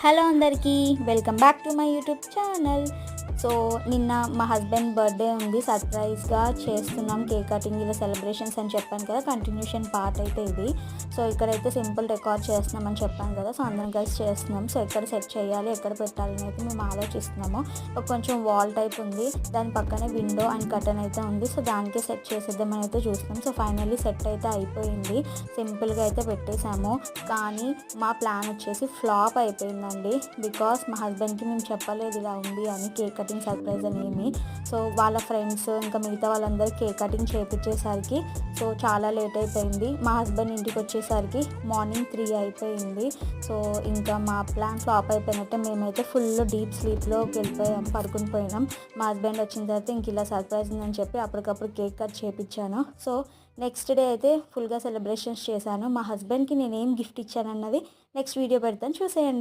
Hello అందరికీ, welcome back to my YouTube channel. So నిన్న మా హస్బెండ్ బర్త్డే ఉంది, సర్ప్రైజ్గా చేస్తున్నాం కేక్ కటింగ్ ఇలా సెలబ్రేషన్స్ అని చెప్పాను కదా, కంటిన్యూషన్ పార్ట్ అయితే ఇది. సో ఇక్కడైతే సింపుల్ డెకార్ చేస్తున్నామని చెప్పాను కదా, సో అందరం కలిసి చేస్తున్నాం. సో ఎక్కడ సెట్ చేయాలి, ఎక్కడ పెట్టాలని అయితే మేము ఆలోచిస్తున్నాము. కొంచెం వాల్ టైప్ ఉంది, దాని పక్కనే విండో అండ్ కర్టన్ అయితే ఉంది. సో దానికే సెట్ చేసేద్దామని అయితే చూస్తున్నాం. సో ఫైనల్లీ సెట్ అయితే అయిపోయింది, సింపుల్గా అయితే పెట్టేశాము. కానీ మా ప్లాన్ వచ్చేసి ఫ్లాప్ అయిపోయిందండి. బికాస్ మా హస్బెండ్కి మేము చెప్పలేదు ఇలా ఉంది అని, కేక్ కటింగ్ సర్ప్రైజ్ అని ఏమి. సో వాళ్ళ ఫ్రెండ్స్ ఇంకా మిగతా వాళ్ళందరూ కేక్ కటింగ్ చేయించేసరికి సో చాలా లేట్ అయిపోయింది. మా హస్బెండ్ ఇంటికి వచ్చేసరికి మార్నింగ్ 3 అయిపోయింది. సో ఇంకా మా ప్లాన్ ఫ్లాప్ అయిపోయినట్టే. మేమైతే ఫుల్ డీప్ స్లీప్లోకి వెళ్ళిపోయాం, పడుకుని పోయినాం. మా హస్బెండ్ వచ్చిన తర్వాత ఇంక ఇలా సర్ప్రైజ్ ఉందని చెప్పి అప్పటికప్పుడు కేక్ కట్ చేయించాను. సో నెక్స్ట్ డే అయితే ఫుల్గా సెలబ్రేషన్స్ చేశాను. మా హస్బెండ్కి నేను ఏం గిఫ్ట్ ఇచ్చానన్నది నెక్స్ట్ వీడియో పెడతాను, చూసేయండి.